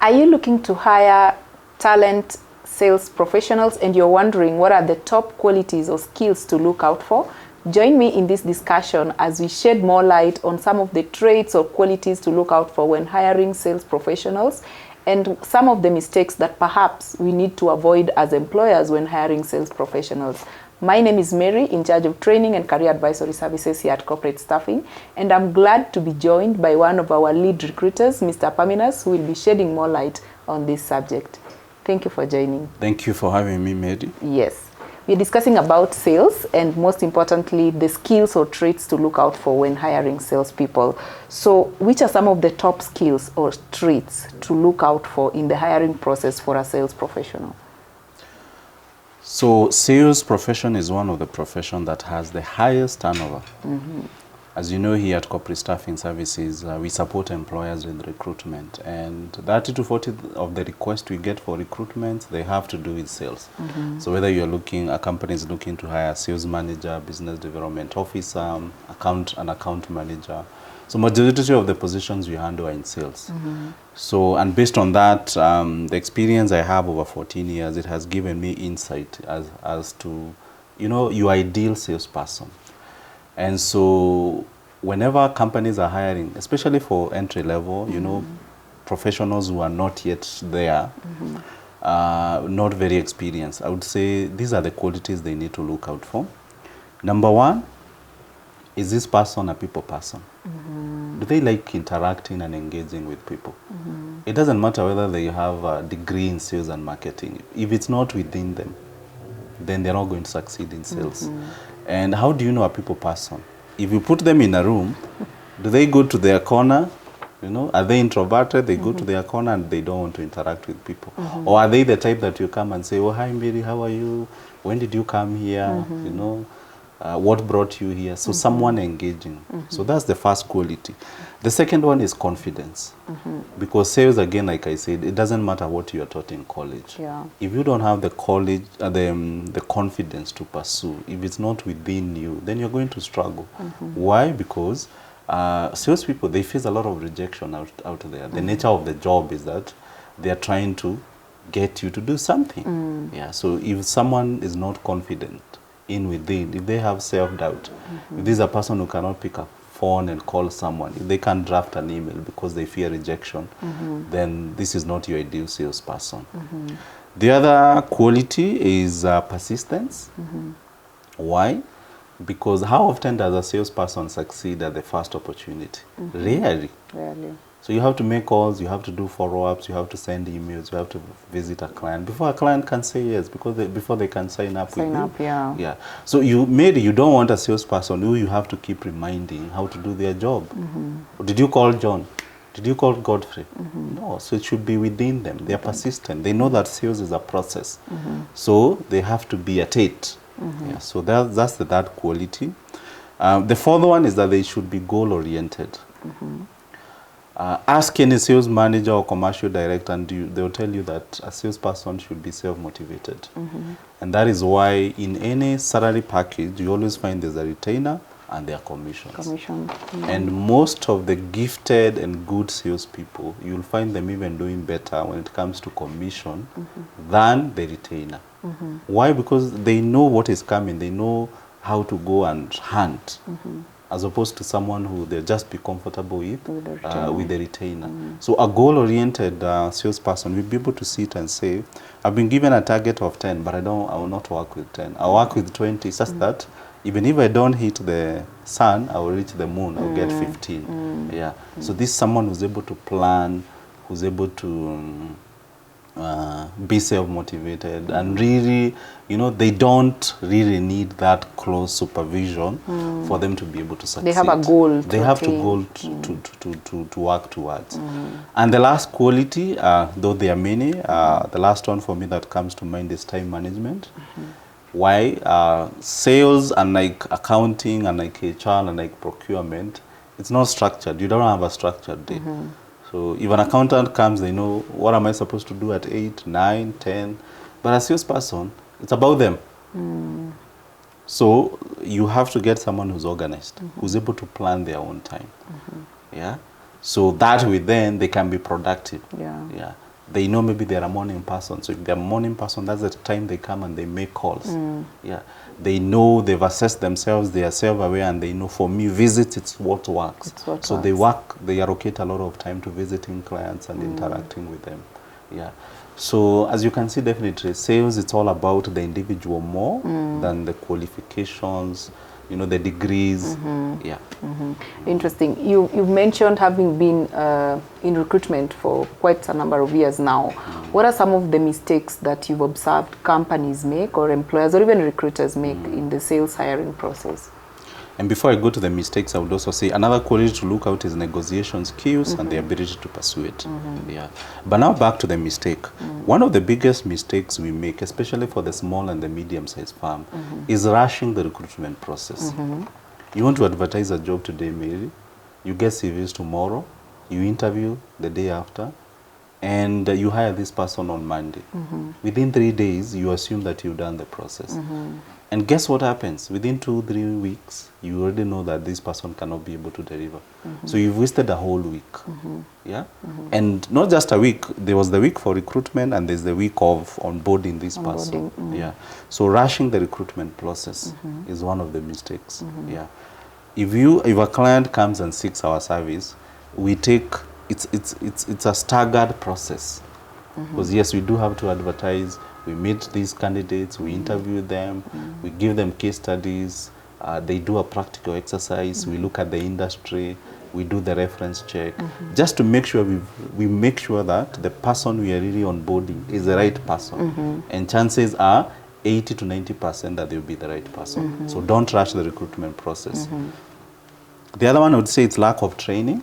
Are you looking to hire talent sales professionals and you're wondering what are the top qualities or skills to look out for? Join me in this discussion as we shed more light on some of the traits or qualities to look out for when hiring sales professionals and some of the mistakes that perhaps we need to avoid as employers when hiring sales professionals. My name is Mary, in charge of training and career advisory services here at Corporate Staffing, and I'm glad to be joined by one of our lead recruiters, Mr. Paminas, who will be shedding more light on this subject. Thank you for joining. Thank you for having me, Mary. Yes. We're discussing about sales and most importantly, the skills or traits to look out for when hiring salespeople. So which are some of the top skills or traits to look out for in the hiring process for a sales professional? So sales profession is one of the professions that has the highest turnover. As you know, here at Corporate Staffing Services, we support employers with recruitment, and 30 to 40 of the requests we get for recruitment, they have to do with sales. So whether you're looking, a company is looking to hire a sales manager, business development officer, an account manager. So majority of the positions we handle are in sales. So, and based on that, the experience I have over 14 years, it has given me insight as to, you know, your ideal salesperson. And so whenever companies are hiring, especially for entry level, you know, professionals who are not yet there, not very experienced, I would say these are the qualities they need to look out for. Number one, is this person a people person? Do they like interacting and engaging with people? It doesn't matter whether they have a degree in sales and marketing. If it's not within them, then they're not going to succeed in sales. And how do you know a people person? If you put them in a room, do they go to their corner? You know, are they introverted? They go to their corner and they don't want to interact with people. Or are they the type that you come and say, oh, hi, Mary, how are you? When did you come here? You know, what brought you here? So someone engaging. So that's the first quality. The second one is confidence. Because sales, again, like I said, it doesn't matter what you are taught in college. If you don't have the college, the confidence to pursue, if it's not within you, then you're going to struggle. Why? Because salespeople, they face a lot of rejection out there. The nature of the job is that they are trying to get you to do something. Yeah. So if someone is not confident within, if they have self-doubt, if this is a person who cannot pick up phone and call someone, if they can't draft an email because they fear rejection, then this is not your ideal salesperson. The other quality is persistence. Why? Because how often does a salesperson succeed at the first opportunity? Rarely. So you have to make calls, you have to do follow-ups, you have to send emails, you have to visit a client before a client can say yes, because before they can sign up with you. Yeah. So you don't want a salesperson who you have to keep reminding how to do their job. Did you call John? Did you call Godfrey? No. So it should be within them. They are persistent. They know that sales is a process. So they have to be at it. Yeah. So that's the third quality. The fourth one is that they should be goal-oriented. Ask any sales manager or commercial director and they'll tell you that a salesperson should be self-motivated. And that is why in any salary package, you always find there's a retainer and their commissions. And most of the gifted and good salespeople, you'll find them even doing better when it comes to commission than the retainer. Why? Because they know what is coming. They know how to go and hunt. As opposed to someone who they'll just be comfortable with the retainer. So a goal-oriented salesperson will be able to sit and say, I've been given a target of 10, but I will not work with 10. I'll work with 20, such that even if I don't hit the sun, I will reach the moon, I'll get 15. Yeah. So this is someone who's able to plan, who's able to be self-motivated, and really, you know, they don't really need that close supervision for them to be able to succeed. They have a goal. They have to work towards. And the last quality, though there are many, the last one for me that comes to mind is time management. Why? Sales, unlike accounting, unlike HR, unlike procurement, it's not structured. You don't have a structured day. So if an accountant comes, they know, what am I supposed to do at 8, 9, 10? But a salesperson, it's about them. So you have to get someone who's organized, who's able to plan their own time. Yeah. So that way then they can be productive. Yeah. They know maybe they're a morning person. So if they're a morning person, that's the time they come and they make calls. Yeah. They know they've assessed themselves, they are self-aware, and they know, for me, visit, it's what works. It's what so works. they allocate a lot of time to visiting clients and interacting with them. Yeah. So as you can see, definitely, sales, it's all about the individual more than the qualifications, you know, the degrees. Yeah. Interesting. You've mentioned having been in recruitment for quite a number of years now. What are some of the mistakes that you've observed companies make, or employers, or even recruiters make in the sales hiring process? And before I go to the mistakes, I would also say another quality to look out is negotiation skills and the ability to pursue it. Yeah. But now back to the mistake. One of the biggest mistakes we make, especially for the small and the medium-sized firm, is rushing the recruitment process. You want to advertise a job today, Mary. You get CVs tomorrow. You interview the day after. And you hire this person on Monday. Within 3 days, you assume that you've done the process. And guess what happens? Within 2-3 weeks, you already know that this person cannot be able to deliver. So you've wasted a whole week. Yeah? And not just a week. There was the week for recruitment, and there's the week of onboarding this person. Yeah. So rushing the recruitment process is one of the mistakes. Yeah. If a client comes and seeks our service, we take it's a staggered process. Because yes, we do have to advertise. We meet these candidates, we interview them, we give them case studies, they do a practical exercise, we look at the industry, we do the reference check, just to make sure we make sure that the person we are really onboarding is the right person. And chances are 80 to 90% that they'll be the right person. So don't rush the recruitment process. The other one I would say it's lack of training.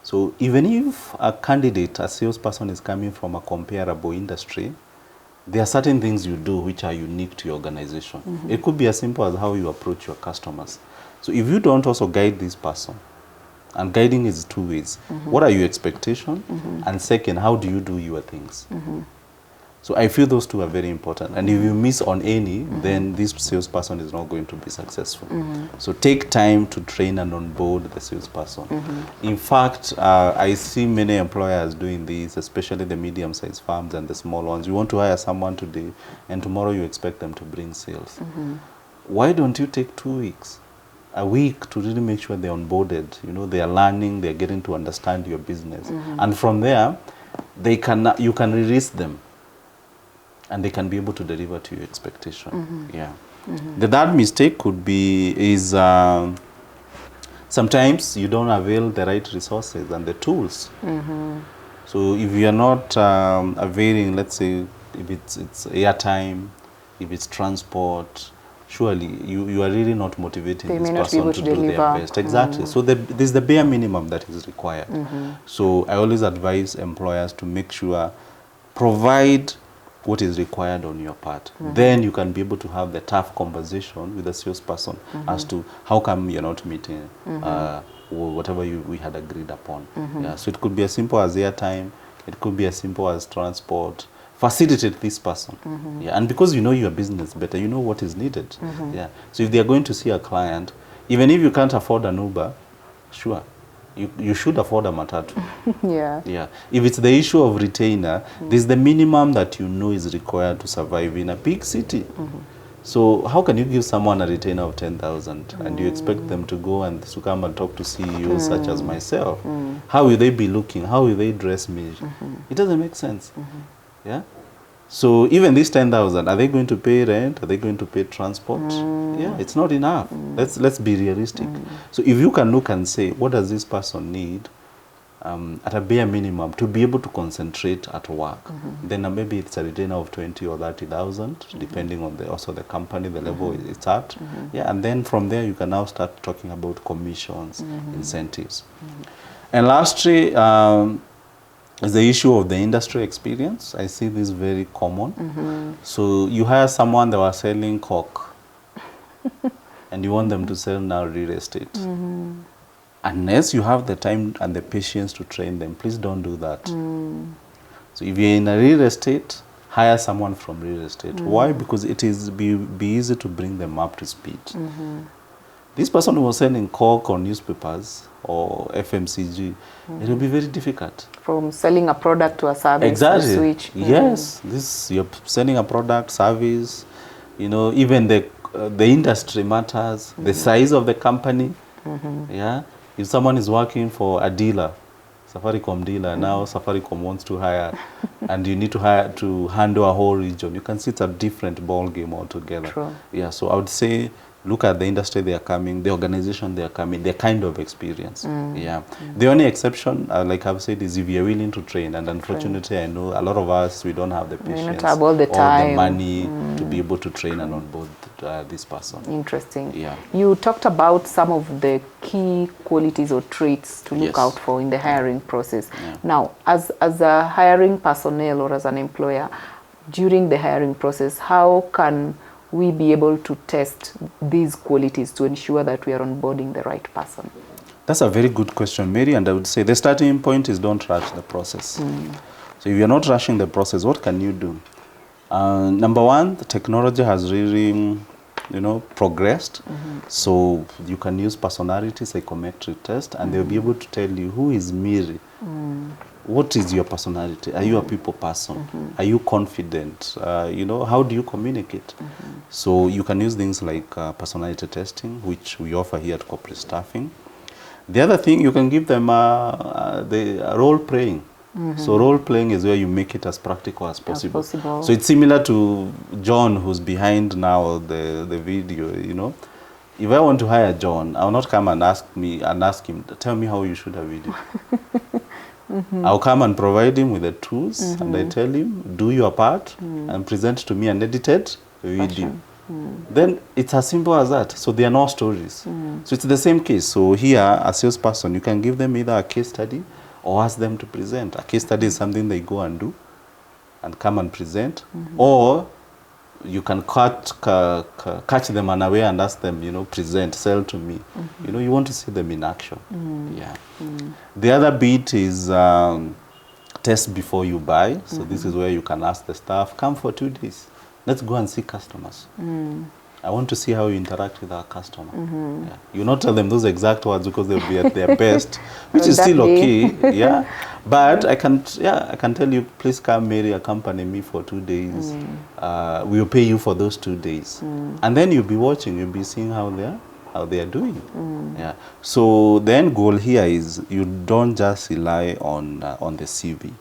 So even if a candidate, a salesperson, is coming from a comparable industry, there are certain things you do which are unique to your organization. It could be as simple as how you approach your customers. So if you don't also guide this person, and guiding is 2 ways. What are your expectations? And second, how do you do your things? So I feel those two are very important. And if you miss on any, then this salesperson is not going to be successful. So take time to train and onboard the salesperson. In fact, I see many employers doing this, especially the medium-sized firms and the small ones. You want to hire someone today, and tomorrow you expect them to bring sales. Why don't you take 2 weeks, a week, to really make sure they're onboarded? You know, they are learning, they're getting to understand your business. And from there, you can release them, and they can be able to deliver to your expectation. Yeah. The third mistake could be sometimes you don't avail the right resources and the tools. So if you are not availing, let's say, if it's airtime, if it's transport, surely you are really not motivating this person to do their best. Exactly. So there's the bare minimum that is required. So I always advise employers to make sure, provide what is required on your part. Then you can be able to have the tough conversation with the salesperson as to how come you're not meeting whatever we had agreed upon. Yeah. So it could be as simple as airtime, it could be as simple as transport. Facilitate this person. Yeah. And because you know your business better, you know what is needed. Yeah. So if they're going to see a client, even if you can't afford an Uber, sure, you should afford a matatu. Yeah. If it's the issue of retainer, there's the minimum that you know is required to survive in a big city. So how can you give someone a retainer of 10,000 and you expect them to go and to come and talk to CEOs such as myself? How will they be looking? How will they dress me? It doesn't make sense. Yeah. So even this 10,000, are they going to pay rent? Are they going to pay transport? Yeah, it's not enough. Let's be realistic. So if you can look and say, what does this person need at a bare minimum to be able to concentrate at work? Then maybe it's a retainer of 20 or 30,000, depending on also the company, the level it's at. Yeah, and then from there you can now start talking about commissions, incentives. And lastly, is the issue of the industry experience. I see this very common. So you hire someone that was selling coke and you want them to sell now real estate. Unless you have the time and the patience to train them, please don't do that. So if you're in a real estate, hire someone from real estate. Why? Because it is be easy to bring them up to speed. This person who was selling Coke or newspapers or FMCG, it will be very difficult. From selling a product to a service, Exactly. to switch. Yes, this you're selling a product, service. You know, even the industry matters, the size of the company. Yeah, if someone is working for a dealer, Safaricom dealer, now Safaricom wants to hire, and you need to hire to handle a whole region. You can see it's a different ball game altogether. True. Yeah, so I would say look at the industry they are coming, the organization they are coming, their kind of experience. Yeah. The only exception, like I've said, is if you're willing to train. And unfortunately, I know a lot of us, we don't have the patience not have all the or time. the money to be able to train and onboard this person. Interesting. Yeah. You talked about some of the key qualities or traits to look Yes. out for in the hiring process. Yeah. Now, as a hiring personnel or as an employer, during the hiring process, how can we be able to test these qualities to ensure that we are onboarding the right person? That's a very good question, Mary, and I would say the starting point is don't rush the process. So if you're not rushing the process, what can you do? Number one, the technology has really, progressed. So you can use personality psychometric test, and they'll be able to tell you who is Mary. What is your personality? Are you a people person? Are you confident? How do you communicate? So you can use things like personality testing, which we offer here at Corporate Staffing. The other thing, you can give them the role playing. So role playing is where you make it as practical as possible. So it's similar to John, who's behind now the video. If I want to hire John, I'll not come and ask him, tell me how you shoot a video. I'll come and provide him with the tools, and I tell him, do your part and present to me an edited video. Then it's as simple as that. So there are no stories. So it's the same case. So here, a salesperson, you can give them either a case study or ask them to present. A case study is something they go and do and come and present. Or you can catch them unaware and ask them, present, sell to me. You want to see them in action. Yeah. The other bit is test before you buy. So this is where you can ask the staff, come for 2 days. Let's go and see customers. I want to see how you interact with our customer. Yeah. You not tell them those exact words because they'll be at their best, which is still okay. Yeah. But I can tell you, please come, Mary, accompany me for 2 days. We'll pay you for those 2 days. And then you'll be watching, you'll be seeing how they are doing. Yeah. So the end goal here is you don't just rely on the CV.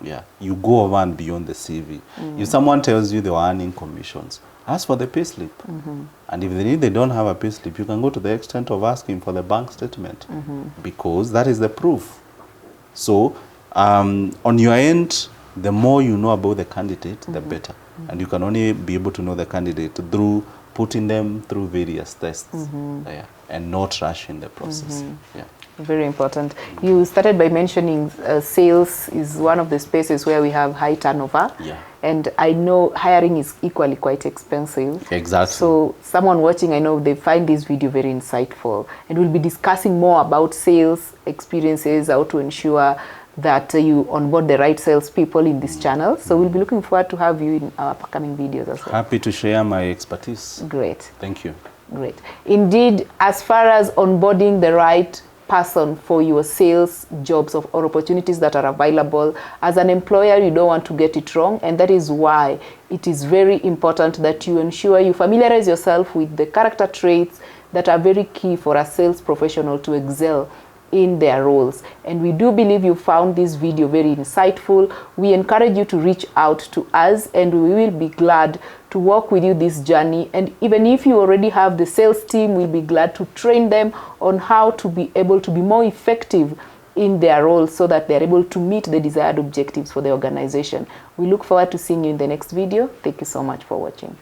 Yeah. You go over and beyond the CV. If someone tells you they were earning commissions, ask for the payslip. And if they don't have a payslip, you can go to the extent of asking for the bank statement because that is the proof. So on your end, the more you know about the candidate, the better. And you can only be able to know the candidate through putting them through various tests and not rushing the process. Yeah. Very important. You started by mentioning sales is one of the spaces where we have high turnover. Yeah. And I know hiring is equally quite expensive. Exactly. So someone watching, I know they find this video very insightful. And we'll be discussing more about sales experiences, how to ensure that you onboard the right salespeople in this channel. So we'll be looking forward to have you in our upcoming videos as well. Happy to share my expertise. Great. Thank you. Great. Indeed, as far as onboarding the right person for your sales jobs or opportunities that are available, as an employer, you don't want to get it wrong. And that is why it is very important that you ensure you familiarize yourself with the character traits that are very key for a sales professional to excel in their roles. And we do believe you found this video very insightful. We encourage you to reach out to us, and we will be glad to walk with you this journey. And even if you already have the sales team, we'll be glad to train them on how to be able to be more effective in their roles so that they're able to meet the desired objectives for the organization. We look forward to seeing you in the next video. Thank you so much for watching.